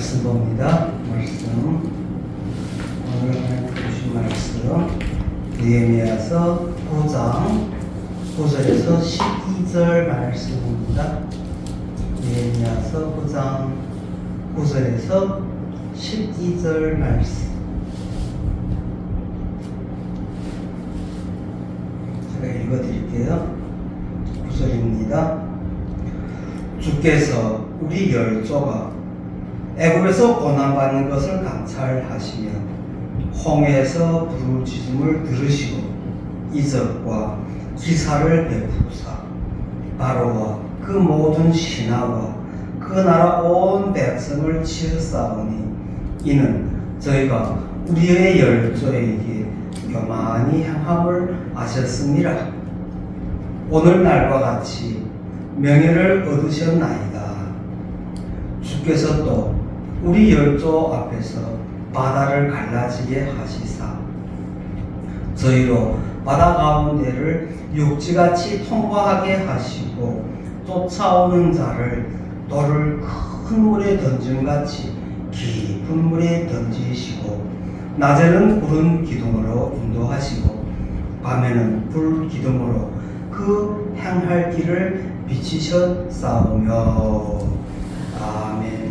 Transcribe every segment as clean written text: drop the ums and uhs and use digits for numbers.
말씀 봅니다. 말씀 오늘 주신 말씀 느헤미야서 9장 9절에서 12절 말씀입니다. 느헤미야서 9장 9절에서 12절 말씀. 제가 읽어드릴게요. 9절입니다. 주께서 우리 열조가 애굽에서 고난받는 것을 감찰하시며 홍해에서 부르짖음을 들으시고 이적과 기사를 베푸사 바로와 그 모든 신하와 그 나라 온 백성을 치르사오니 이는 저희가 우리의 열조에게 교만히 행함을 아셨습니다. 오늘날과 같이 명예를 얻으셨나이다. 주께서 또 우리 열조 앞에서 바다를 갈라지게 하시사 저희로 바다 가운데를 육지같이 통과하게 하시고 쫓아오는 자를 돌을 큰 물에 던짐같이 깊은 물에 던지시고 낮에는 구름 기둥으로 인도하시고 밤에는 불 기둥으로 그 행할 길을 비치셨사오며 아멘.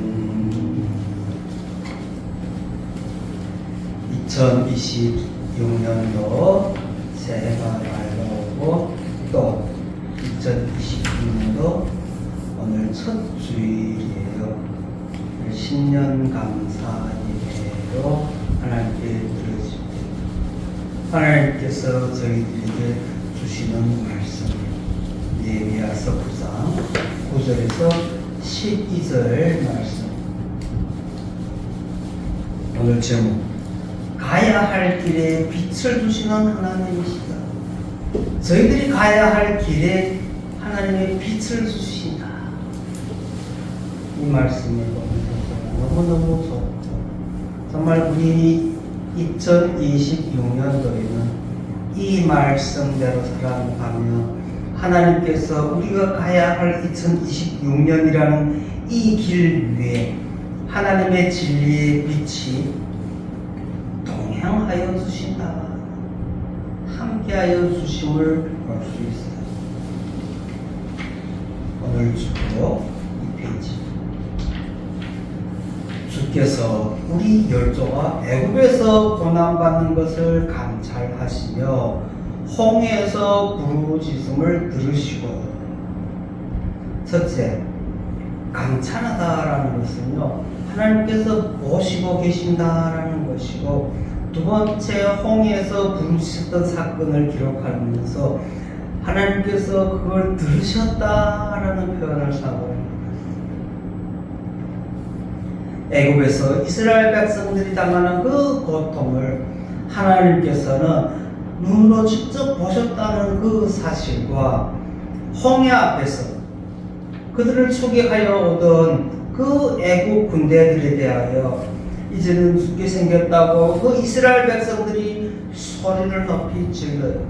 2026년도 새해가 밝아오고 또 2026년도 오늘 첫 주일이에요. 신년 감사 예배로 하나님께 드려집니다. 하나님께서 저희들에게 주시는 말씀 느헤미야서 9장 9절에서 12절 말씀. 오늘 제목 가야 할 길에 빛을 주시는 하나님이시다. 저희들이 가야 할 길에 하나님의 빛을 주신다. 이 말씀을 보면서 너무너무 좋고 정말 우리 2026년도에는 이 말씀대로 살아가며 하나님께서 우리가 가야 할 2026년이라는 이 길 위에 하나님의 진리의 빛이 동행하여 주신다. 함께하여 주심을 볼 수 있어요. 오늘 주로 이 페이지. 주께서 우리 열조가 애굽에서 고난받는 것을 감찰하시며 홍해에서 부르짖음을 들으시고. 첫째, 감찰하다라는 것은요 하나님께서 보시고 계신다라는 것이고, 두 번째 홍해에서 부르짖었던 사건을 기록하면서 하나님께서 그걸 들으셨다라는 표현을 사용합니다. 애굽에서 이스라엘 백성들이 당하는 그 고통을 하나님께서는 눈으로 직접 보셨다는 그 사실과 홍해 앞에서 그들을 추격하여 오던 그 애국 군대들에 대하여 이제는 죽게 생겼다고 그 이스라엘 백성들이 소리를 높이 질러요.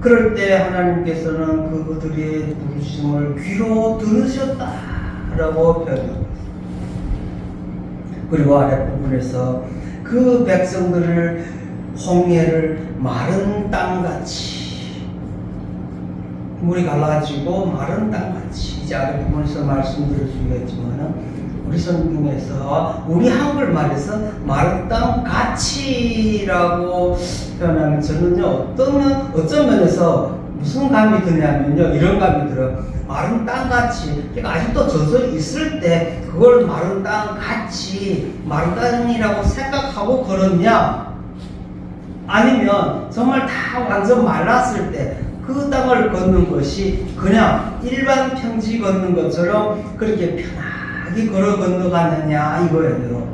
그럴 때 하나님께서는 그들의 부르심을 귀로 들으셨다라고 표현합니다. 그리고 아랫부분에서 그 백성들을 홍해를 마른 땅같이 물이 갈라지고 마른 땅같이, 이제 아랫부분에서 말씀드려주겠지만 우리 성경에서 우리 한글말에서 마른 땅같이라고 표현하면 저는요 어떤 면에서 무슨 감이 드냐면요 이런 감이 들어요. 마른 땅같이, 그러니까 아직도 젖어 있을 때 그걸 마른 땅같이 마른 땅이라고 생각하고 걸었냐, 아니면 정말 다 완전 말랐을 때 그 땅을 걷는 것이 그냥 일반 평지 걷는 것처럼 그렇게 편하게 걸어 건너가느냐 이거예요.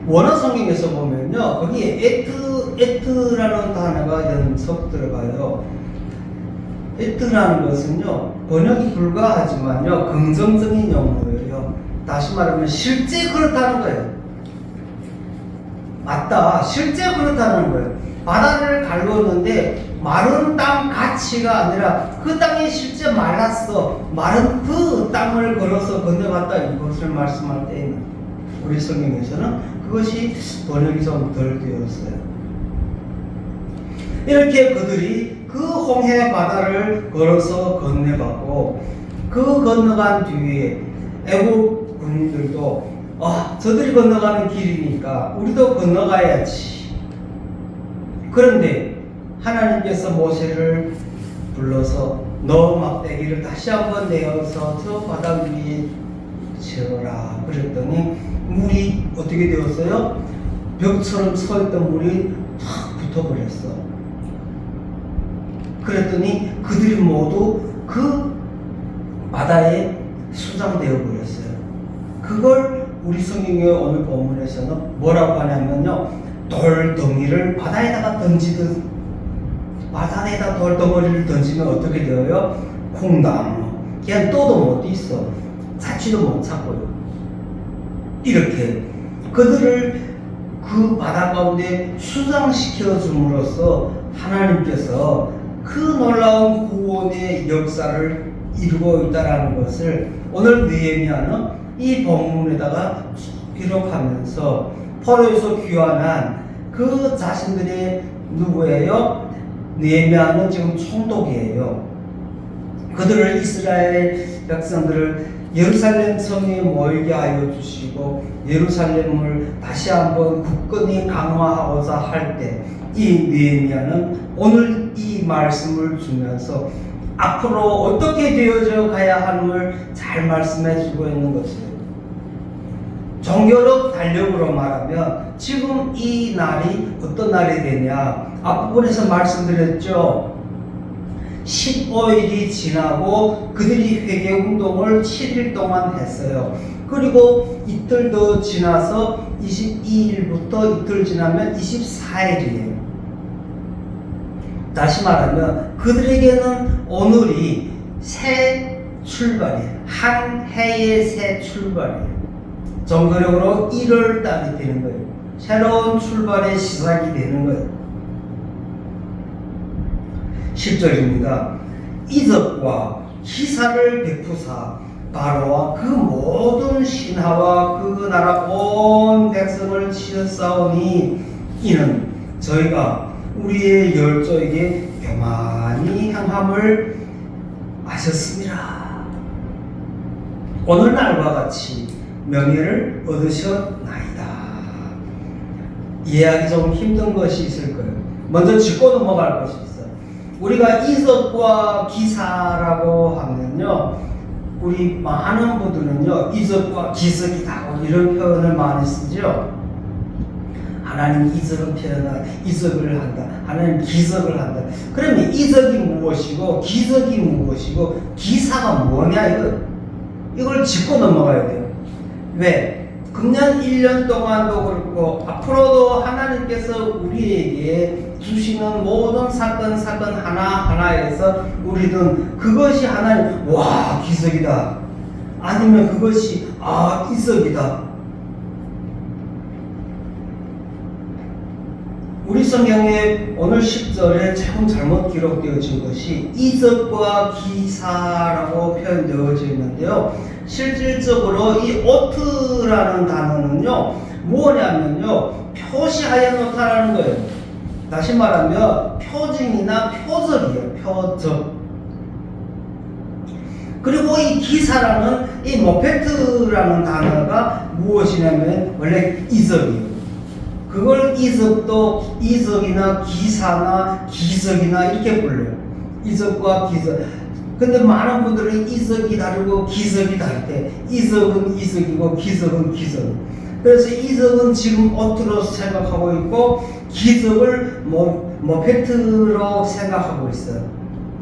원어 성경에서 보면요 거기에 에트라는 단어가 연속 들어가요. 에트라는 것은요 번역이 불가하지만요 긍정적인 용어예요. 다시 말하면 실제 그렇다는 거예요. 맞다, 실제 그렇다는 거예요. 바다를 갈궜는데 마른 땅 가치가 아니라 그 땅이 실제 말랐어. 마른 그 땅을 걸어서 건너갔다, 이것을 말씀할 때에는 우리 성경에서는 그것이 번역이 좀 덜 되었어요. 이렇게 그들이 그 홍해 바다를 걸어서 건너가고, 그 건너간 뒤에 애국 군인들도 저들이 건너가는 길이니까 우리도 건너가야지. 그런데 하나님께서 모세를 불러서 너 막대기를 다시 한번 내어서 저 바다 위에 채워라 그랬더니 물이 어떻게 되었어요? 벽처럼 서있던 물이 탁 붙어버렸어. 그랬더니 그들이 모두 그 바다에 수장되어 버렸어요. 그걸 우리 성경의 오늘 본문에서는 뭐라고 하냐면요, 돌덩이를 바다에다가 던지듯, 바다에다 돌덩어리를 던지면 어떻게 되어요? 콩나무. 그냥 또도 못 있어. 찾지도 못 찾고요. 이렇게 그들을 그 바다 가운데 수장시켜 줌으로써 하나님께서 그 놀라운 구원의 역사를 이루고 있다는 것을 오늘 느헤미야는 이 본문에다가 기록하면서 포로에서 귀환한 그 자신들의 누구예요? 느헤미야는 지금 총독이에요. 그들을, 이스라엘 백성들을 예루살렘 성에 모이게 하여 주시고 예루살렘을 다시 한번 굳건히 강화하고자 할 때 이 느헤미야는 오늘 이 말씀을 주면서 앞으로 어떻게 되어져 가야 하는걸 잘 말씀해 주고 있는 것이에요. 종교적 달력으로 말하면 지금 이 날이 어떤 날이 되냐, 앞부분에서 말씀드렸죠. 15일이 지나고 그들이 회개운동을 7일 동안 했어요. 그리고 이틀 더 지나서 22일부터 이틀 지나면 24일이에요. 다시 말하면 그들에게는 오늘이 새 출발이에요. 한 해의 새 출발이에요. 정거력으로 1월 달이 되는 거예요. 새로운 출발의 시작이 되는 거예요. 10절입니다. 이적과 기사를 베푸사 바로와 그 모든 신하와 그 나라 온 백성을 치었사오니 이는 저희가 우리의 열조에게 교만히 향함을 아셨습니다. 오늘날과 같이 명예를 얻으셨나이다. 이해하기 좀 힘든 것이 있을 거예요. 먼저 짚고 넘어갈 것이 있어요. 우리가 이적과 기사라고 하면요, 우리 많은 분들은요, 이적과 기적이다 이런 표현을 많이 쓰죠. 하나님 이적을 한다. 하나님 기적을 한다. 그러면 이적이 무엇이고 기적이 무엇이고 기사가 뭐냐, 이걸 짚고 넘어가야 돼요. 왜? 금년 1년 동안도 그렇고 앞으로도 하나님께서 우리에게 주시는 모든 사건 하나하나에서 우리는 그것이 하나님, 와, 기적이다. 아니면 그것이 이적이다. 우리 성경에 오늘 10절에 조금 잘못 기록되어진 것이 이적과 기사라고 표현되어져 있는데요. 실질적으로 이 오트라는 단어는요, 뭐냐면요, 표시하여 놓다라는 거예요. 다시 말하면 표징이나 표적이에요. 표적. 그리고 이 기사라는 이 모페트라는 단어가 무엇이냐면 원래 이적이에요. 그걸 이적이나 기사나 기적이나 이렇게 불러요. 이적과 기적. 근데 많은 분들은 이적이 다르고 기적이 다르대. 이적은 이적이고 기적은 기적. 그래서 이적은 지금 오트로 생각하고 있고 기적을 모페트로 생각하고 있어요.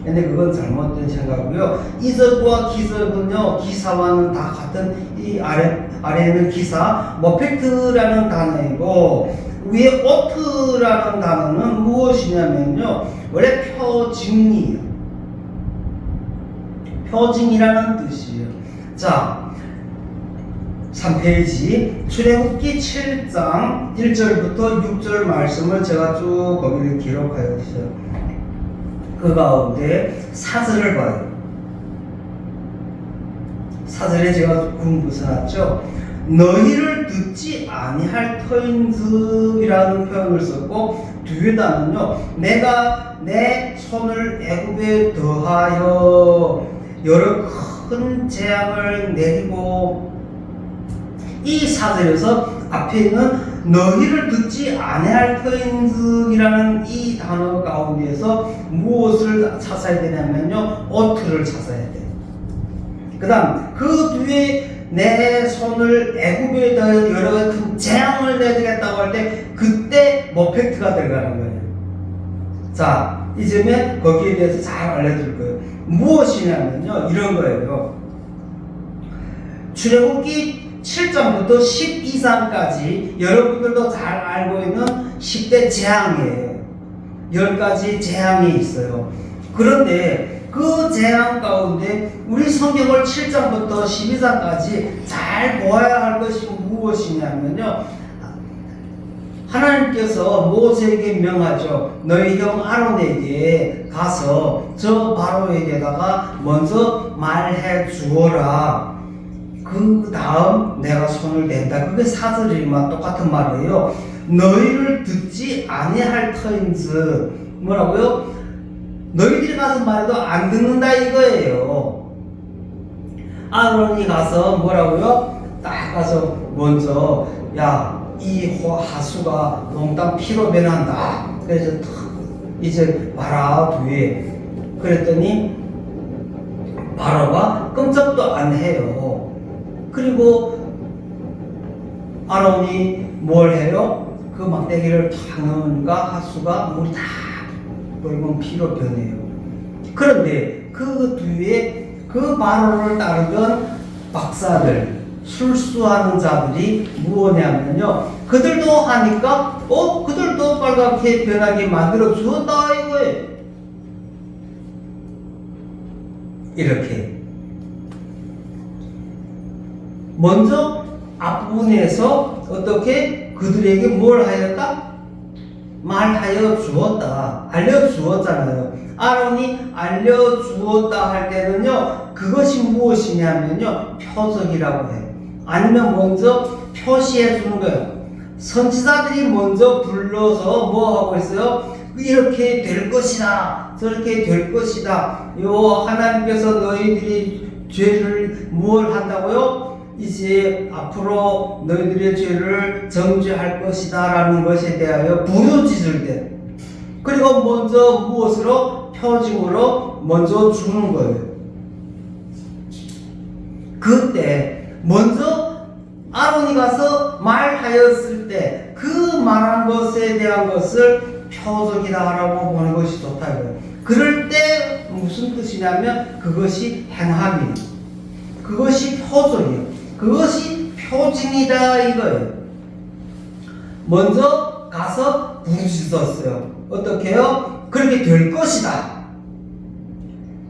근데 그건 잘못된 생각이고요. 이적과 기적은요, 기사와는 다 같은, 이 아래에는 기사, 모페트라는 단어이고 위에 오트라는 단어는 무엇이냐면요, 원래 표징이에요. 표징이라는 뜻이에요. 자, 3페이지 출애굽기 7장 1절부터 6절 말씀을 제가 쭉 거기를 기록하여 있어요. 그 가운데 사절을 봐요. 사절에 제가 조금 써놨죠. 너희를 듣지 아니할 터인즉 이라는 표현을 썼고, 뒤에다는요, 내가 내 손을 애굽에 더하여 여러 큰 재앙을 내리고, 이 사절에서 앞에 있는 너희를 듣지 아니할 터인즉이라는 이 단어 가운데에서 무엇을 찾아야 되냐면요, 어트를 찾아야 돼요. 그 다음 그 뒤에 내 손을 애굽에 더하여 여러 같은 재앙을 내리겠다고 할 때 그때 뭐 팩트가 들어가는 거예요. 자, 이제는 거기에 대해서 잘 알려드릴 거예요. 무엇이냐면요, 이런 거예요. 출애굽기 7장부터 12장까지 여러분들도 잘 알고 있는 10대 재앙이에요. 10가지 재앙이 있어요. 그런데 그 재앙 가운데 우리 성경을 7장부터 12장까지 잘 보아야 할 것이 무엇이냐면요, 하나님께서 모세에게 명하죠. 너희 형 아론에게 가서 저 바로에게다가 먼저 말해 주어라. 그 다음 내가 손을 댄다. 그게 사절이만 똑같은 말이에요. 너희를 듣지 아니할 터인즉, 뭐라고요? 너희들이 가서 말해도 안 듣는다 이거예요. 아론이 가서 뭐라고요? 딱 가서 먼저, 야, 이 하수가 몽땅 피로 변한다. 그래서 이제 봐라 뒤에. 그랬더니 바로가 끔찍도 안 해요. 그리고 아론이 뭘 해요? 그 막대기를 탁 넣으니까 하수가 물이 다 붉은 피로 변해요. 그런데 그 뒤에 그 바로를 따르던 박사들, 술수하는 자들이 무엇냐면요, 그들도 하니까 그들도 빨갛게 변하게 만들어 주었다 이거예요. 이렇게 먼저 앞부분에서 어떻게 그들에게 뭘 하였다? 말하여 주었다. 알려주었잖아요. 아론이 알려주었다 할 때는요, 그것이 무엇이냐면요, 표적이라고 해요. 아니면 먼저 표시해 주는 거예요. 선지자들이 먼저 불러서 뭐 하고 있어요? 이렇게 될 것이다, 저렇게 될 것이다. 하나님께서 너희들이 죄를 뭘 한다고요? 이제 앞으로 너희들의 죄를 정죄할 것이다 라는 것에 대하여 부르짖을 때, 그리고 먼저 무엇으로? 표징으로 먼저 주는 거예요. 그때 먼저 아론이 가서 말하였을 때 그 말한 것에 대한 것을 표적이다 라고 보는 것이 좋다 이거예요. 그럴 때 무슨 뜻이냐면 그것이 행함이에요. 그것이 표적이에요. 그것이 표징이다 이거예요. 먼저 가서 부르짖었어요. 어떻게 해요? 그렇게 될 것이다.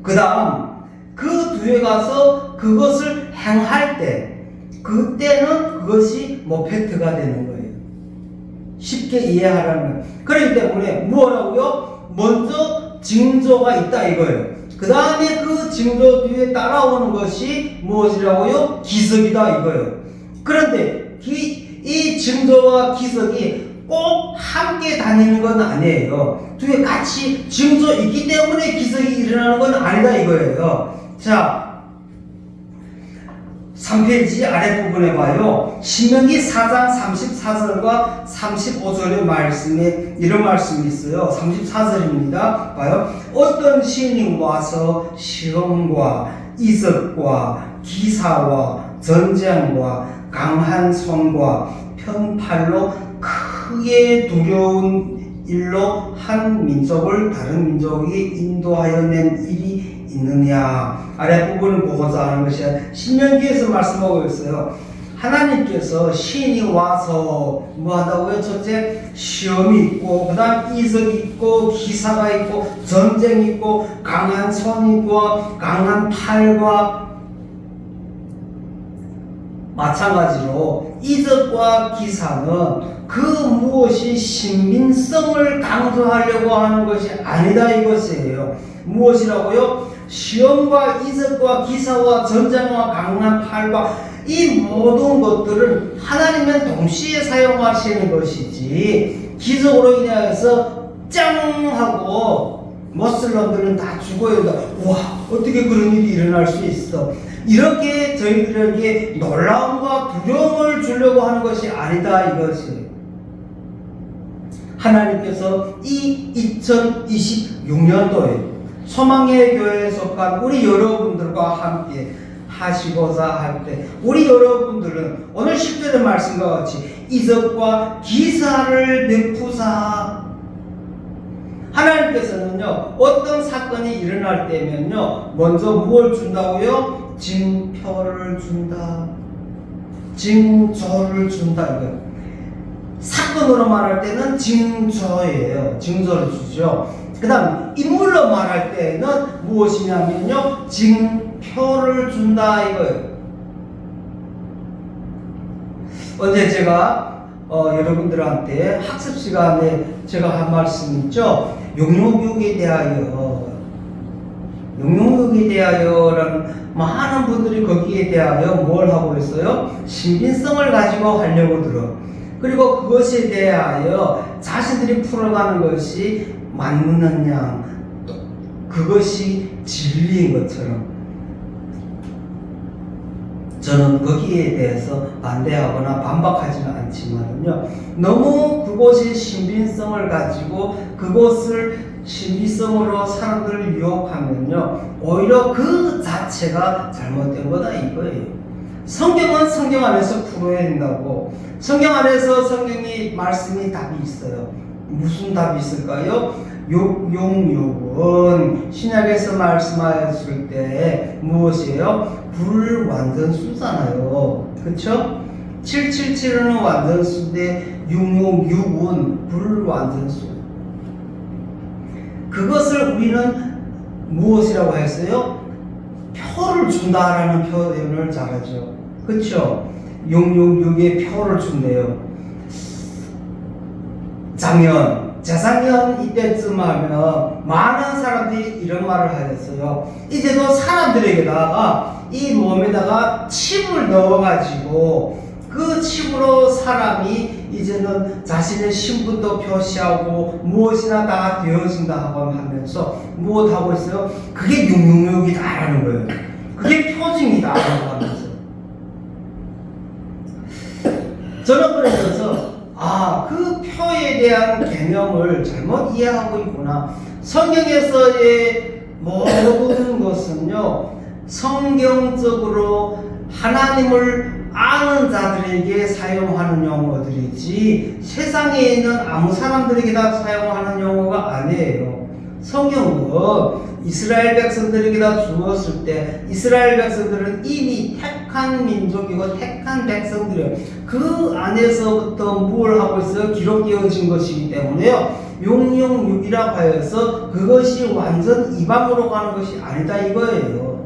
그 다음 그 뒤에 가서 그것을 행할 때, 그때는 그것이 뭐 팩트가 되는 거예요. 쉽게 이해하라는 거예요. 그렇기 때문에 뭐라고요? 먼저 징조가 있다 이거예요. 그 다음에 그 징조 뒤에 따라오는 것이 무엇이라고요? 기적이다 이거예요. 그런데 이 징조와 기적이 꼭 함께 다니는 건 아니에요. 뒤에 같이 징조 있기 때문에 기적이 일어나는 건 아니다 이거예요. 자, 3페이지 아랫부분에 봐요. 신명기 4장 34절과 35절의 말씀에 이런 말씀이 있어요. 34절입니다. 봐요. 어떤 신이 와서 시험과 이적과 기사와 전쟁과 강한 손과 편팔로 크게 두려운 일로 한 민족을 다른 민족이 인도하여 낸 일이 있느냐. 아랫부분을 보고자 하는 것이 신명기에서 말씀하고 있어요. 하나님께서 신이 와서 뭐 한다고요? 첫째 시험이 있고, 그 다음 이적이 있고, 기사가 있고, 전쟁이 있고, 강한 손과 강한 팔과 마찬가지로 이적과 기사는 그 무엇이 신빙성을 강조하려고 하는 것이 아니다 이것이에요. 무엇이라고요? 시험과 이적과 기사와 전장과 강한 팔과 이 모든 것들은 하나님은 동시에 사용하시는 것이지, 기적으로 인하여서 짱 하고 모슬람들은 다 죽어야 돼. 와, 어떻게 그런 일이 일어날 수 있어? 이렇게 저희들에게 놀라움과 두려움을 주려고 하는 것이 아니다 이것이. 하나님께서 이 2026년도에 소망의 교회에 속한 우리 여러분들과 함께 하시고자 할 때, 우리 여러분들은 오늘 10절의 말씀과 같이 이적과 기사를 베푸사. 하나님께서는요, 어떤 사건이 일어날 때면요, 먼저 무엇을 준다고요? 징표를 준다. 징조를 준다. 이거예요. 사건으로 말할 때는 징조예요. 징조를 주죠. 그 다음 인물로 말할 때는 무엇이냐면요, 징표를 준다 이거예요. 어제 제가 여러분들한테 학습 시간에 제가 한 말씀 있죠. 용용육에 대하여라는 많은 분들이 거기에 대하여 뭘 하고 있어요? 신빙성을 가지고 하려고 들어. 그리고 그것에 대하여 자신들이 풀어가는 것이 맞느냐, 또 그것이 진리인 것처럼 저는 거기에 대해서 반대하거나 반박하지는 않지만요, 너무 그것이 신빙성을 가지고 그것을 신비성으로 사람들을 유혹하면요, 오히려 그 자체가 잘못된 거다 이거예요. 성경은 성경 안에서 풀어야 된다고. 성경 안에서 성경이 말씀이 답이 있어요. 무슨 답이 있을까요? 용육은 신약에서 말씀하였을 때 무엇이에요? 불완전수잖아요. 그쵸? 777은 완전수인데 666은 불완전수. 그것을 우리는 무엇이라고 했어요? 표를 준다라는 표현을 잘하죠. 그쵸? 666에 표를 준대요. 작년, 재작년 이때쯤 하면 많은 사람들이 이런 말을 하였어요. 이제도 사람들에게다가 이 몸에다가 칩을 넣어가지고 그 칩으로 사람이 이제는 자신의 신분도 표시하고 무엇이나 다 되어진다 하고 하면서 무엇 하고 있어요? 그게 666이다라는 거예요. 그게 표징이다 라고 하면서. 저는 그러면서 그 표에 대한 개념을 잘못 이해하고 있구나. 성경에서의 모든 것은요, 성경적으로 하나님을 아는 자들에게 사용하는 용어들이지 세상에 있는 아무 사람들에게 다 사용하는 용어가 아니에요. 성경은 이스라엘 백성들에게 다 주었을 때 이스라엘 백성들은 이미 택한 민족이고 택한 백성들이에요. 그 안에서부터 뭘 하고 있어요? 기록되어진 것이기 때문에요, 666이라고 하여서 그것이 완전 이방으로 가는 것이 아니다 이거예요.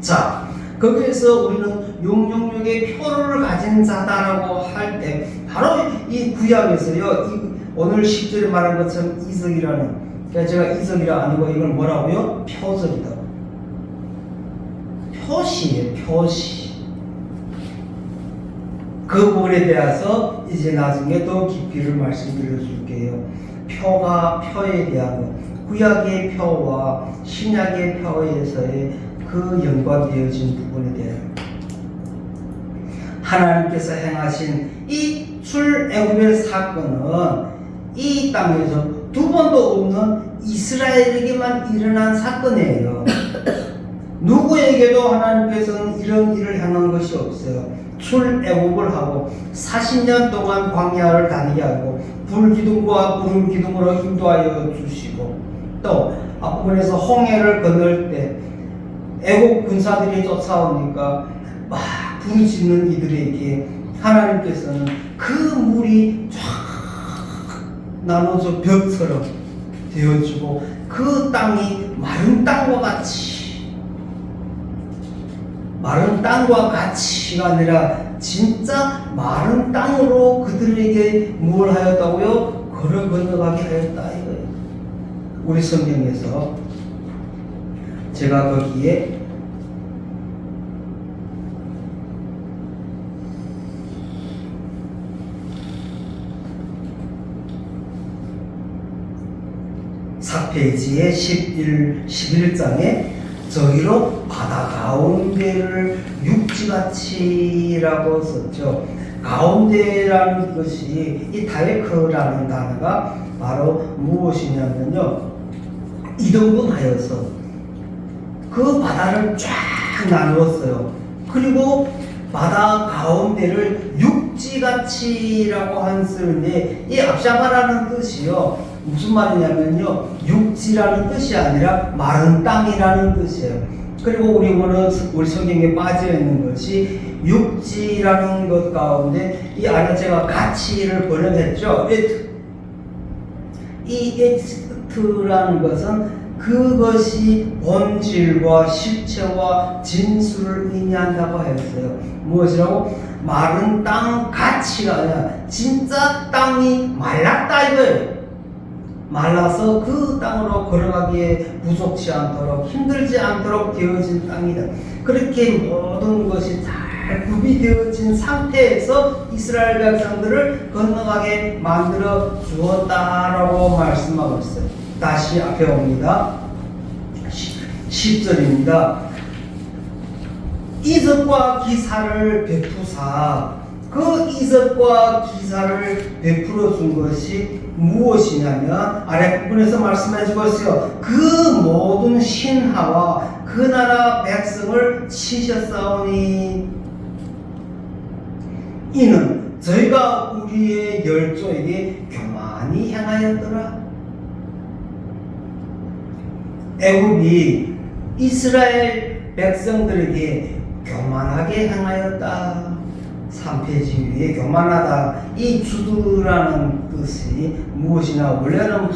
자, 거기에서 우리는 666의 표를 가진 자다라고 할 때 바로 이 구약에서요, 오늘 10절에 말한 것처럼 이적이라는, 그러니까 제가 이적이라 아니고 이걸 뭐라고요? 표적이다. 표시예요, 표시. 그 부분에 대해서 이제 나중에 더 깊이를 말씀드려 줄게요. 표에 대한 것, 구약의 표와 신약의 표에서의 그 연관되어진 부분에 대해 하나님께서 행하신 이 출애굽의 사건은 이 땅에서 두 번도 없는 이스라엘에게만 일어난 사건이에요. 누구에게도 하나님께서는 이런 일을 행한 것이 없어요. 출애굽을 하고 40년 동안 광야를 다니게 하고 불기둥과 구름기둥으로 인도하여 주시고, 또 앞부분에서 홍해를 건널 때 애국 군사들이 쫓아오니까 막 부르짖는 이들에게 하나님께서는 그 물이 쫙 나눠져 벽처럼 되어주고 그 땅이 마른 땅과 같이 마른 땅과 같이가 아니라 진짜 마른 땅으로 그들에게 뭘 하였다고요? 걸어 건너가게 하였다 이거예요. 우리 성경에서 제가 거기에 사페이지에 11장에 저희로 바다 가운데를 육지같이라고 썼죠. 가운데라는 것이 이 다베크라는 단어가 바로 무엇이냐면요, 이등분하여서 그 바다를 쫙 나누었어요. 그리고 바다 가운데를 육지같이라고 한 쓰는데, 이 압샤바라는 뜻이요, 무슨 말이냐면요, 육지라는 뜻이 아니라 마른 땅이라는 뜻이에요. 그리고 우리 성경에 빠져 있는 것이 육지라는 것 가운데 이 안에 제가 가치를 번역했죠. 이 에트라는 것은 그것이 본질과 실체와 진수를 의미한다고 했어요. 무엇이라고? 마른 땅 가치가 아니라 진짜 땅이 말랐다 이거예요. 말라서 그 땅으로 걸어가기에 부족치 않도록 힘들지 않도록 되어진 땅이다. 그렇게 모든 것이 잘 구비되어진 상태에서 이스라엘 백성들을 건너가게 만들어 주었다라고 말씀하고 있어요. 다시 앞에 옵니다. 10절입니다. 이적과 기사를 베푸사, 그 이적과 기사를 베풀어 준 것이 무엇이냐면 아랫부분에서 말씀해 주고 있어요. 그 모든 신하와 그 나라 백성을 치셨사오니 이는 저희가 우리의 열조에게 교만히 행하였더라. 애굽이 이스라엘 백성들에게 교만하게 행하였다. 3페이지 위에 교만하다, 이 주두라는 뜻이 무엇이냐, 원래는 막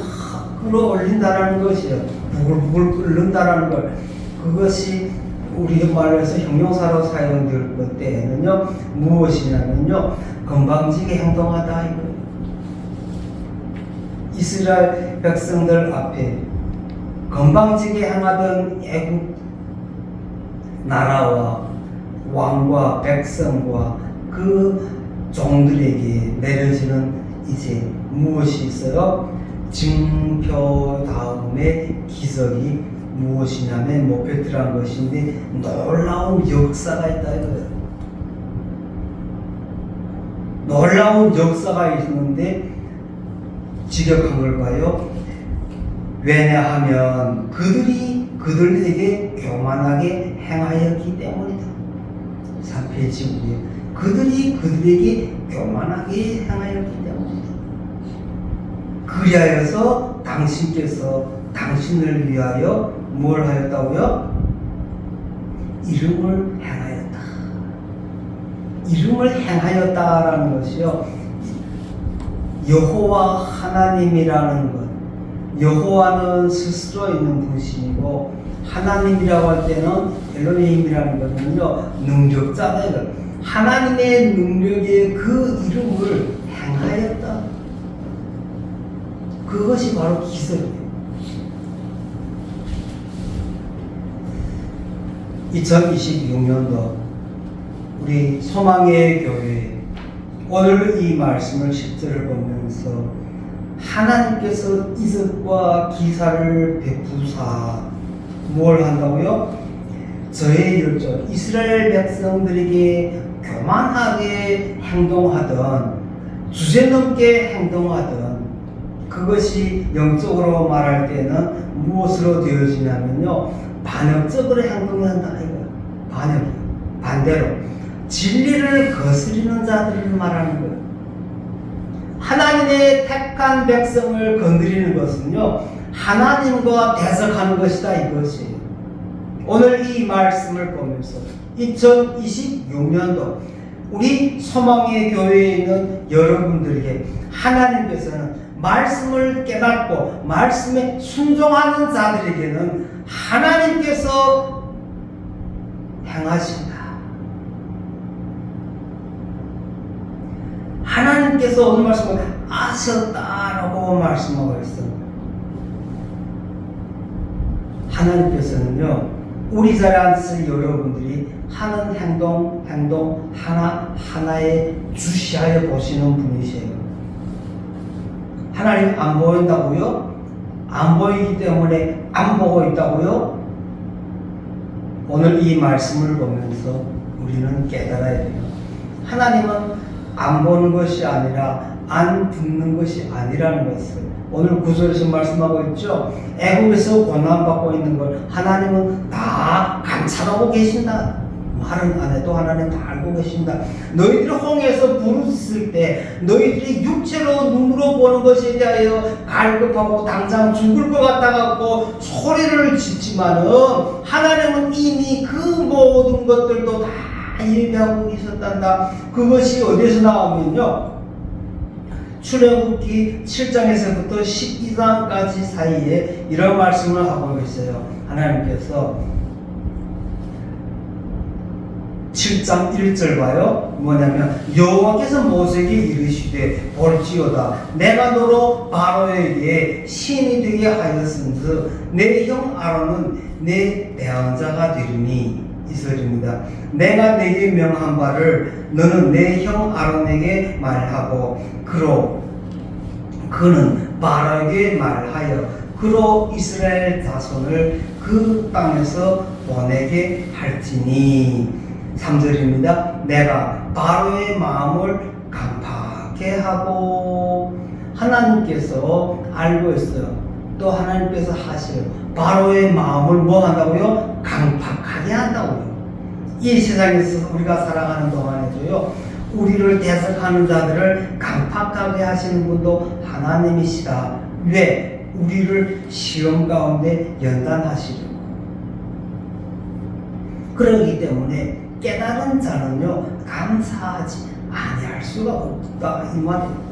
끌어올린다라는 것이에요. 부글부글 끓는다라는 걸. 그것이 우리 말로 해서 형용사로 사용될 때에는요, 무엇이냐면요, 건방지게 행동하다 이거예요. 이스라엘 백성들 앞에 건방지게 행하던 애국 나라와 왕과 백성과 그 종들에게 내려지는 이제 무엇이 있어요? 징표 다음에 기적이 무엇이냐면 모페트라는 것인데 놀라운 역사가 있다 이거예요. 놀라운 역사가 있는데 직역한 걸까요? 왜냐하면 그들에게 교만하게 행하였기 때문이다. 3페이지 위에 그들에게 교만하게 행하였기 때문이다. 그리하여서 당신께서 당신을 위하여 뭘 하였다고요? 이름을 행하였다. 이름을 행하였다라는 것이요, 여호와 하나님이라는 것, 여호와는 스스로 있는 분이시고 하나님이라고 할 때는 엘로힘이라는 것은요, 능력자다. 하나님의 능력에 그 이름을 행하였다. 그것이 바로 기적이에요. 2026년도 우리 소망의 교회, 오늘 이 말씀을 10절을 보면서 하나님께서 이적과 기사를 베푸사 뭘 한다고요? 저의 열조 이스라엘 백성들에게 교만하게 행동하던, 주제넘게 행동하던, 그것이 영적으로 말할 때는 무엇으로 되어지냐면요, 반역적으로 행동한다 이거예요. 반대로 진리를 거스리는 자들을 말하는 거예요. 하나님의 택한 백성을 건드리는 것은요, 하나님과 대적하는 것이다 이것이에요. 오늘 이 말씀을 보면서 2026년도 우리 소망의 교회에 있는 여러분들에게 하나님께서는 말씀을 깨닫고 말씀에 순종하는 자들에게는 하나님께서 행하신다. 하나님께서 오늘 말씀을 아셨다라고 말씀하고 있어요. 하나님께서는요, 우리 자리에 앉아서 여러분들이 하는 행동 하나하나에 주시하여 보시는 분이세요. 하나님 안 보인다고요? 안 보이기 때문에 안 보고 있다고요? 오늘 이 말씀을 보면서 우리는 깨달아야 돼요. 하나님은 안 보는 것이 아니라 안 듣는 것이 아니라는 것을 오늘 구절에서 말씀하고 있죠. 애굽에서 고난받고 있는 걸 하나님은 다 감찰하고 계신다. 말은 안 해도 하나님 다 알고 계신다. 너희들이 홍해에서 부르짖을 때 너희들이 육체로 눈으로 보는 것에 대하여 갈급하고 당장 죽을 것 같아갖고 소리를 짓지만은 하나님은 이미 그 모든 것들도 다 예비하고 있었단다. 그것이 어디서 나오면요, 출애굽기 7장에서부터 12장까지 사이에 이런 말씀을 하고 있어요. 하나님께서 7장 1절 봐요. 뭐냐면 여호와께서 모세에게 이르시되 볼지어다 내가 너로 바로에게 신이 되게 하였은즉 내 형 아론은 내 대언자가 되리니 이설입니다. 내가 내게 명한 바를 너는 내 형 아론에게 말하고 그는 바로에게 말하여 그로 이스라엘 자손을 그 땅에서 보내게 할지니. 3절입니다. 내가 바로의 마음을 강팍하게 하고. 하나님께서 알고 있어요. 또 하나님께서 하시요. 바로의 마음을 뭐 한다고요? 강팍하게 한다고요. 이 세상에서 우리가 살아가는 동안에도요, 우리를 대적하는 자들을 강팍하게 하시는 분도 하나님이시다. 왜? 우리를 시험 가운데 연단하시려고. 그렇기 때문에 깨달은 자는요, 감사하지 아니할 수가 없다 이 말이에요.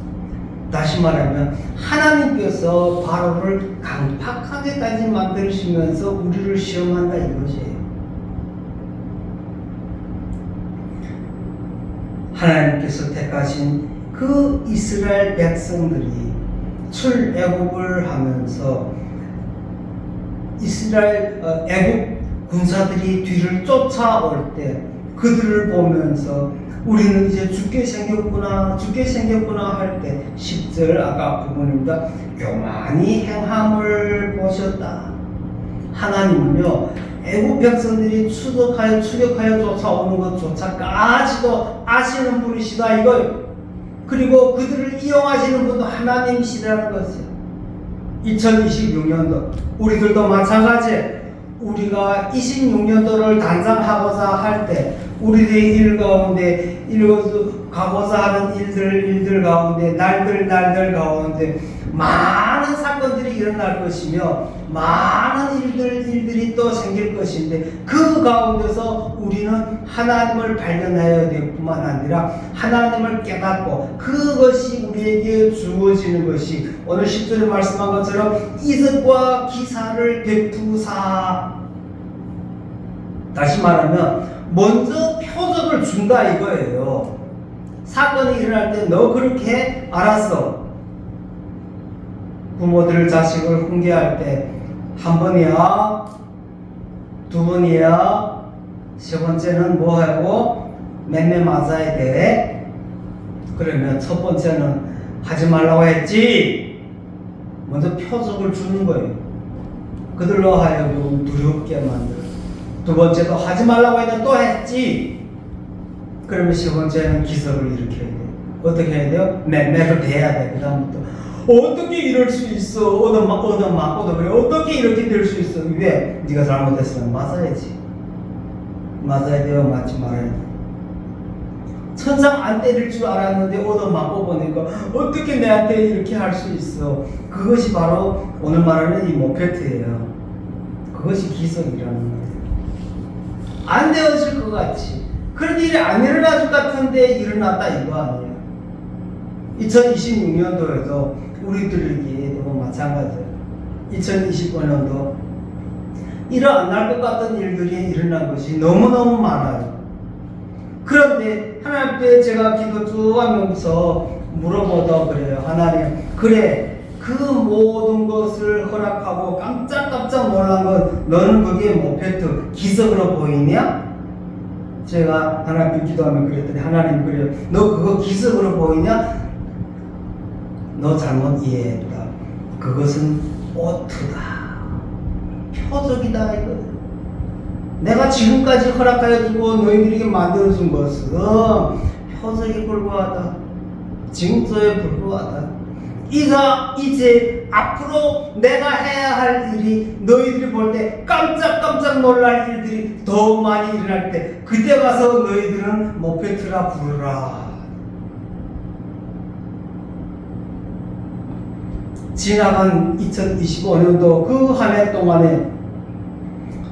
다시 말하면 하나님께서 바로를 강팍하게까지 만드시면서 우리를 시험한다 이것이에요. 하나님께서 택하신 그 이스라엘 백성들이 출애굽을 하면서 이스라엘 애굽 군사들이 뒤를 쫓아올 때 그들을 보면서 우리는 이제 죽게 생겼구나 할 때 10절 아까 부분입니다. 요만히 행함을 보셨다. 하나님은요, 애국 백성들이 추격하여 쫓아오는 것조차까지도 아시는 분이시다 이거예요. 그리고 그들을 이용하시는 분도 하나님이시라는 것이에요. 2026년도 우리들도 마찬가지예요. 우리가 26년도를 단장하고자 할 때 우리들의 일 가운데 가고자 하는 일들 가운데 날들 가운데 많은 사건들이 일어날 것이며 많은 일들이 또 생길 것인데 그 가운데서 우리는 하나님을 발견해야 될 뿐만 아니라 하나님을 깨닫고 그것이 우리에게 주어지는 것이 오늘 10절에 말씀한 것처럼 이적과 기사를 베푸사. 다시 말하면 먼저 표적을 준다 이거예요. 사건이 일어날 때 너 그렇게 알았어. 부모들 자식을 훈계할 때 한 번이야, 두 번이야, 세 번째는 뭐 하고 맴매 맞아야 돼. 그러면 첫 번째는 하지 말라고 했지. 먼저 표적을 주는 거예요. 그들로 하여금 두렵게 만들어. 두 번째도 하지 말라고 했는데 또 했지. 그러면 세 번째는 기적을 일으켜야 돼. 어떻게 해야 돼요? 맴매를 대야 돼. 그 다음부터 어떻게 이럴 수 있어? 얻어맞고도 그래. 어떻게 이렇게 될 수 있어? 왜? 네가 잘못했으면 맞아야지. 맞아야 돼요? 맞지 말아야 돼. 천상 안 때릴 줄 알았는데 얻어맞고 보니까 어떻게 내한테 이렇게 할 수 있어? 그것이 바로 오늘 말하는 이 모페트예요. 그것이 기적이라는 거예요. 안 되어질 것 같지. 그런 일이 안 일어날 것 같은데 일어났다 이거 아니에요. 2026년도에도 우리들에게도 마찬가지예요. 2025년도 일어날 것 같은 일들이 일어난 것이 너무너무 많아요. 그런데 하나님 앞에 제가 기도 쭉 하면서 물어보다 그래요. 하나님, 그래, 그 모든 것을 허락하고 깜짝깜짝 놀란 건 너는 그게 모페트 기적으로 보이냐? 제가 하나님 기도하면 그랬더니 하나님 그래요. 너 그거 기적으로 보이냐? 너 잘못 이해했다. 그것은 오트다. 표적이다 이거든. 내가 지금까지 허락하여 주고 너희들에게 만들어준 것은 표적에 불과하다. 징조에 불과하다. 이제 앞으로 내가 해야 할 일이 너희들이 볼 때 깜짝깜짝 놀랄 일들이 더 많이 일어날 때 그때 가서 너희들은 모페트라 부르라. 지나간 2025년도 그 한 해 동안에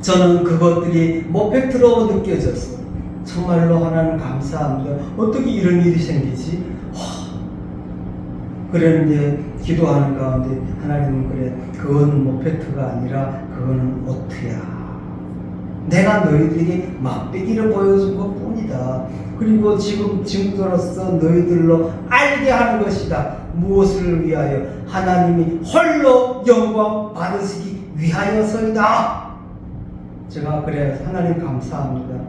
저는 그것들이 모페트로 느껴졌어. 정말로 하나님 감사합니다. 어떻게 이런 일이 생기지? 그랬는데 기도하는 가운데 하나님은 그래, 그건 모페트가 아니라 그거는 오트야. 내가 너희들에게 맛배기를 보여준 것 뿐이다. 그리고 지금으로서 너희들로 알게 하는 것이다. 무엇을 위하여? 하나님이 홀로 영광 받으시기 위하여서이다. 제가 그래 하나님 감사합니다.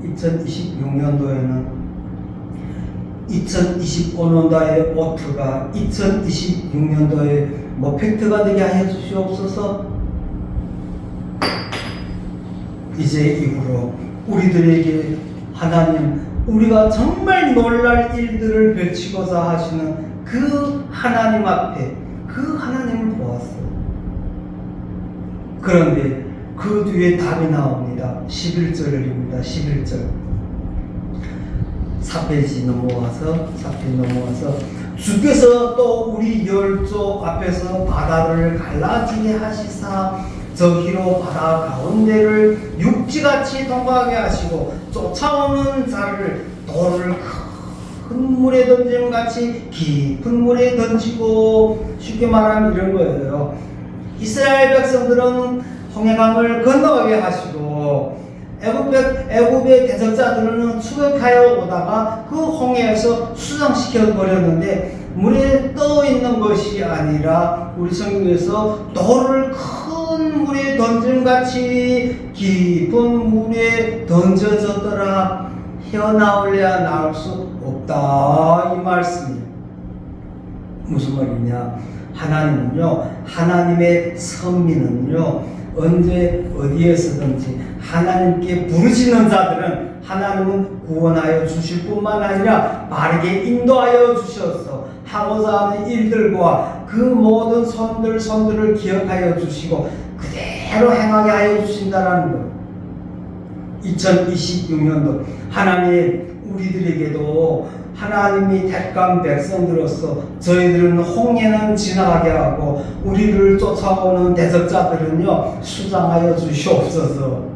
2026년도에는 2025년도의 오트가 2026년도에 모페트가 되게 하여 주시옵소서. 이제 이후로 우리들에게 하나님, 우리가 정말 놀랄 일들을 펼치고자 하시는 그 하나님 앞에 그 하나님을 보았어요. 그런데 그 뒤에 답이 나옵니다. 11절입니다. 11절 4페이지 넘어와서 주께서 또 우리 열조 앞에서 바다를 갈라지게 하시사 저희로 바다 가운데를 육지같이 통과하게 하시고 쫓아오는 자를 돌을 큰 물에 던짐 같이 깊은 물에 던지고, 쉽게 말하면 이런 거예요. 이스라엘 백성들은 홍해강을 건너가게 하시고 애굽의 대적자들은 추격하여 오다가 그 홍해에서 수장시켜 버렸는데, 물에 떠 있는 것이 아니라 우리 성경에서 돌을 큰 물에 던짐같이 깊은 물에 던져졌더라. 헤어나올래야 나올 수 없다, 이 말씀이에요. 무슨 말이냐? 하나님은요, 하나님의 선민은요, 언제 어디에서든지 하나님께 부르시는 자들은 하나님은 구원하여 주실 뿐만 아니라 바르게 인도하여 주셔서 하고자 하는 일들과 그 모든 선들을 기억하여 주시고 그대로 행하게 하여 주신다는 것. 2026년도 하나님이 우리들에게도 하나님이 택한 백성들로서 저희들은 홍해는 지나가게 하고 우리를 쫓아오는 대적자들은요 수장하여 주시옵소서.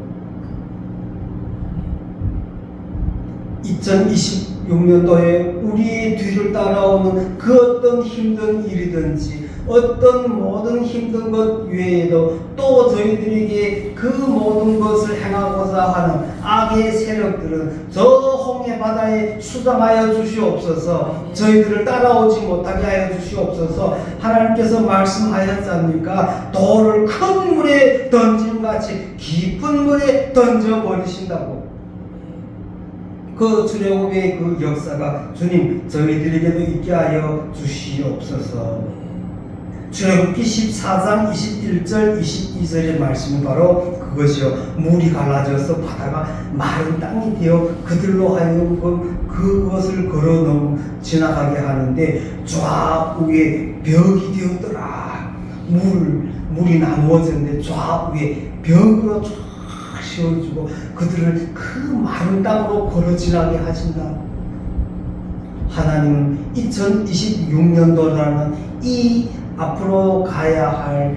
2026년도에 우리의 뒤를 따라오는 그 어떤 힘든 일이든지 어떤 모든 힘든 것 외에도 또 저희들에게 그 모든 것을 행하고자 하는 악의 세력들은 저 홍해 바다에 수장하여 주시옵소서. 저희들을 따라오지 못하게 하여 주시옵소서. 하나님께서 말씀하셨지 않습니까? 돌을 큰 물에 던짐같이 깊은 물에 던져버리신다고. 그 출애굽의 그 역사가 주님 저희들에게도 있게 하여 주시옵소서. 출애굽기 14장 21절 22절의 말씀은 바로 그것이요. 물이 갈라져서 바다가 마른 땅이 되어 그들로 하여금 그것을 걸어 지나가게 하는데 좌우에 벽이 되었더라. 물이 나누어졌는데 좌우에 벽으로 쫙 씌워주고 그들을 그 마른 땅으로 걸어 지나게 하신다. 하나님은 2026년도라는 이 앞으로 가야 할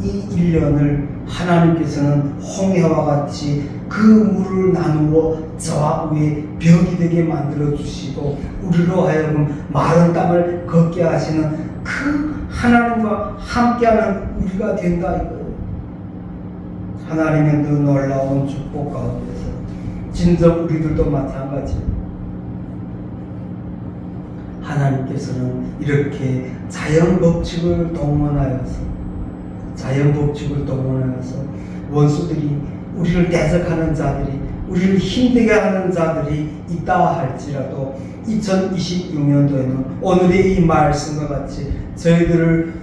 이 1년을 하나님께서는 홍해와 같이 그 물을 나누어 좌우에 벽이 되게 만들어 주시고 우리로 하여금 마른 땅을 걷게 하시는 그 하나님과 함께하는 우리가 된다 이거예요. 하나님의 그 놀라운 축복 가운데서 진정 우리들도 마찬가지예요. 하나님께서는 이렇게 자연 법칙을 동원하여서 원수들이 우리를 대적하는 자들이 우리를 힘들게 하는 자들이 있다 할지라도 2026년도에는 오늘의 이 말씀과 같이 저희들을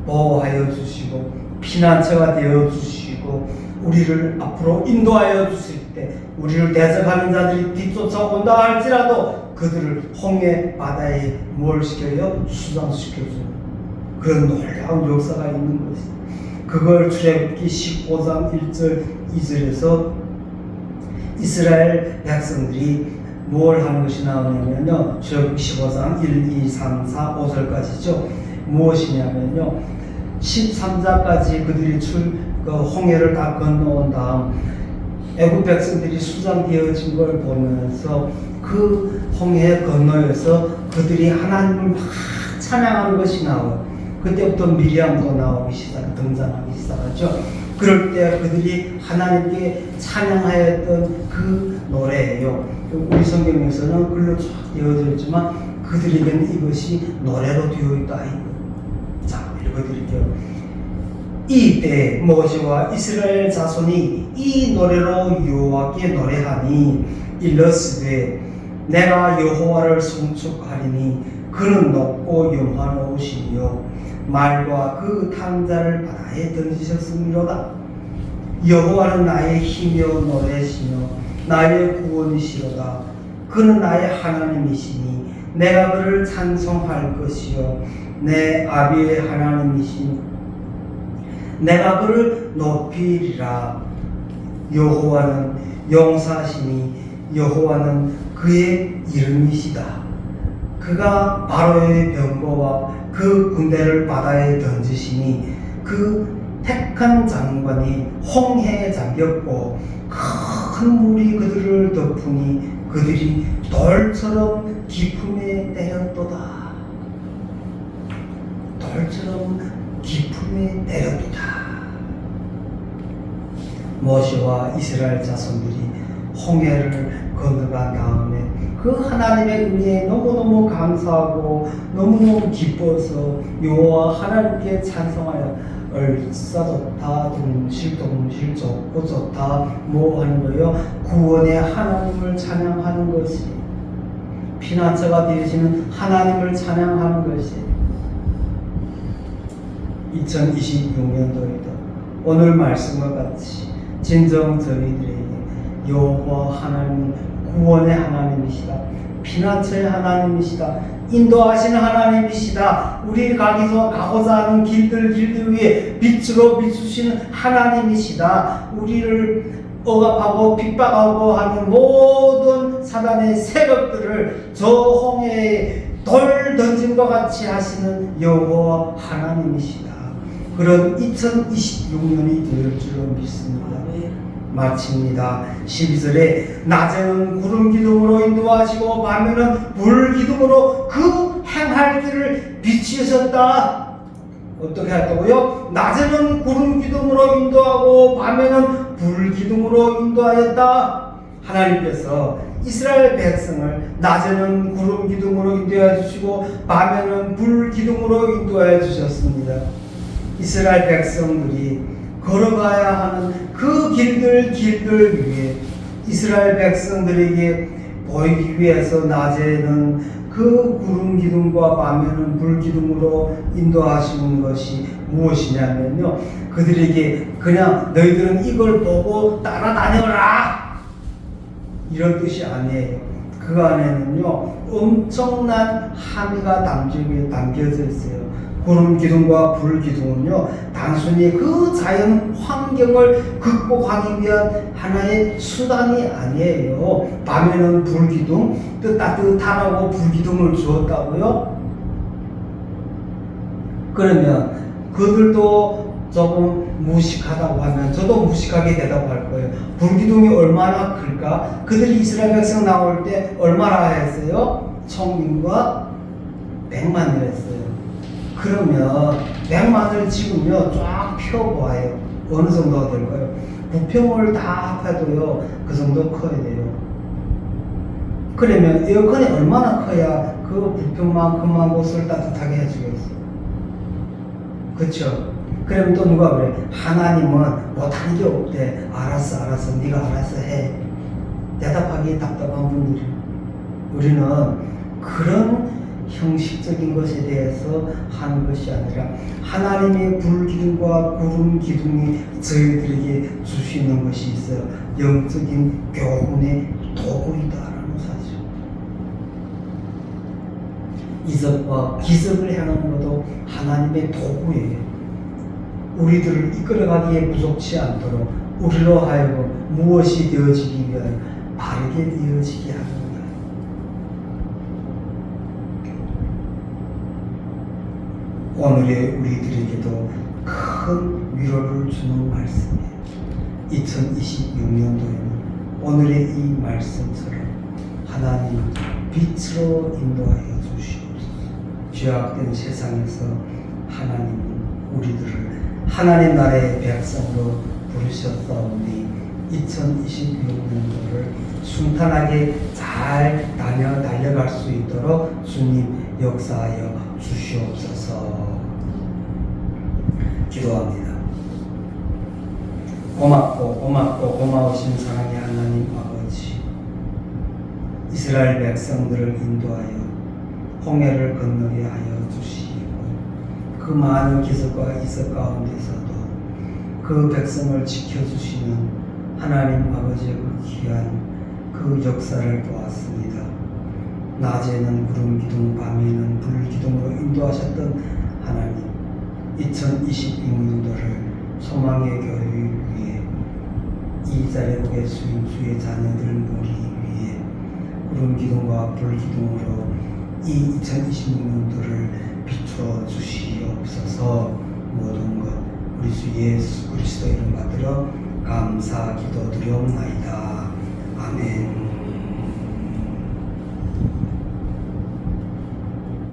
보호하여 주시고 피난처가 되어 주시고 우리를 앞으로 인도하여 주실 때 우리를 대적하는 자들이 뒤쫓아온다 할지라도 그들을 홍해 바다에 뭘 시켜요? 수장시켜주는 그런 놀라운 역사가 있는 것입니다. 그걸 출애굽기 15장 1절 2절에서 이스라엘 백성들이 뭘 하는 것이 나오냐면요. 출애굽기 15장 1, 2, 3, 4, 5절까지죠. 무엇이냐면요. 13장까지 그들이 홍해를 다 건너온 다음 애굽 백성들이 수장되어진 걸 보면서 그 홍해 건너에서 그들이 하나님을 막 찬양하는 것이 나와요. 그때부터 미리암도 등장하기 시작하죠. 그럴 때 그들이 하나님께 찬양하였던 그 노래예요. 우리 성경에서는 글로 쫙 되어져 있지만 그들에게는 이것이 노래로 되어 있다. 자, 읽어드릴게요. 이때 모세와 이스라엘 자손이 이 노래로 여호와께 노래하니 일러스되 내가 여호와를 송축하리니 그는 높고 영화로우시며 말과 그 탕자를 바다에 던지셨음이로다. 여호와는 나의 힘이요 노래시며 나의 구원이시로다. 그는 나의 하나님이시니 내가 그를 찬송할 것이요 내 아비의 하나님이시니 내가 그를 높이리라. 여호와는 용사시니 여호와는 그의 이름이시다. 그가 바로의 병거와 그 군대를 바다에 던지시니 그 택한 장관이 홍해에 잠겼고 큰 물이 그들을 덮으니 그들이 돌처럼 깊음에 때렸도다. 돌처럼 깊음에 때렸도다. 모세와 이스라엘 자손들이 홍해를 건너간 다음에 그 하나님의 은혜에 너무너무 감사하고 너무너무 기뻐서 여호와 하나님께 찬송하여 얼싸좋다 둥실둥실 좋고 좋다 뭐 하는 거예요? 구원의 하나님을 찬양하는 것이 피난처가 되시는 하나님을 찬양하는 것이 2026년도에도 오늘 말씀과 같이 진정 저희들에게 여호와 하나님은 구원의 하나님이시다. 피난처의 하나님이시다. 인도하시는 하나님이시다. 우리 가고자 하는 길들 위에 빛으로 비추시는 하나님이시다. 우리를 억압하고 핍박하고 하는 모든 사단의 세력들을 저 홍해에 돌 던짐과 같이 하시는 여호와 하나님이시다. 그런 2026년이 될 줄로 믿습니다. 마칩니다. 12절에 낮에는 구름 기둥으로 인도하시고 밤에는 불 기둥으로 그 행할 길을 비추셨다. 어떻게 했다고요? 낮에는 구름 기둥으로 인도하고 밤에는 불 기둥으로 인도하였다. 하나님께서 이스라엘 백성을 낮에는 구름 기둥으로 인도해 주시고 밤에는 불 기둥으로 인도해 주셨습니다. 이스라엘 백성들이 걸어가야 하는 그 길들 위에 이스라엘 백성들에게 보이기 위해서 낮에는 그 구름 기둥과 밤에는 불 기둥으로 인도하시는 것이 무엇이냐면요, 그들에게 그냥 너희들은 이걸 보고 따라다녀라 이런 뜻이 아니에요. 그 안에는요 엄청난 함의가 담겨져 있어요. 구름 기둥과 불 기둥은요 단순히 그 자연 환경을 극복하기 위한 하나의 수단이 아니에요. 밤에는 불 기둥, 따뜻하라고 불 기둥을 주었다고요? 그러면 그들도 조금 무식하다고 하면 저도 무식하게 대답할 거예요. 불 기둥이 얼마나 클까? 그들이 이스라엘 백성 나올 때 얼마나 했어요? 총인과 100만을 했어요. 그러면 100만을 지으면 쫙 펴보아요. 어느 정도가 될까요? 부평을 다 합해도요 그 정도 커야 돼요. 그러면 에어컨이 얼마나 커야 그 부평만큼만 옷을 따뜻하게 해주겠어? 그쵸? 그럼 또 누가 그래? 하나님은 못하는 게 없대. 알았어. 네가 알아서 해. 대답하기 답답한 분들이. 우리는 그런 형식적인 것에 대해서 하는 것이 아니라 하나님의 불기둥과 구름 기둥이 저희들에게 주시는 것이 있어요. 영적인 교훈의 도구이다라는 사실. 이적과 기적을 행하는 것도 하나님의 도구예요. 우리들을 이끌어가기에 부족치 않도록 우리로 하여금 무엇이 되어지기 위하여 바르게 되어지게 하는 거예요. 오늘의 우리들에게도 큰 위로를 주는 말씀이에요. 2026년도에는 오늘의 이 말씀처럼 하나님 빛으로 인도하여 주시옵소서. 죄악된 세상에서 하나님은 우리들을 하나님 나라의 백성으로 부르셨사오니 2026년도를 순탄하게 잘 달려갈 수 있도록 주님 역사하여 주시옵소서. 기도합니다. 고마우신 사랑의 하나님 아버지, 이스라엘 백성들을 인도하여 홍해를 건너게 하여 주시고 그 많은 기적과 이적 가운데서도 그 백성을 지켜주시는 하나님 아버지의 그 귀한 그 역사를 보았습니다. 낮에는 구름 기둥, 밤에는 불 기둥으로 인도하셨던 하나님, 2026년도를 소망의 교회 위에 이 자리복의 수임 주의 자녀들 모리 위에 구름 기둥과 불 기둥으로 이 2026년도를 비추어 주시옵소서. 모든 것 우리 주 예수 그리스도 이름 받들어 감사 기도드리옵나이다.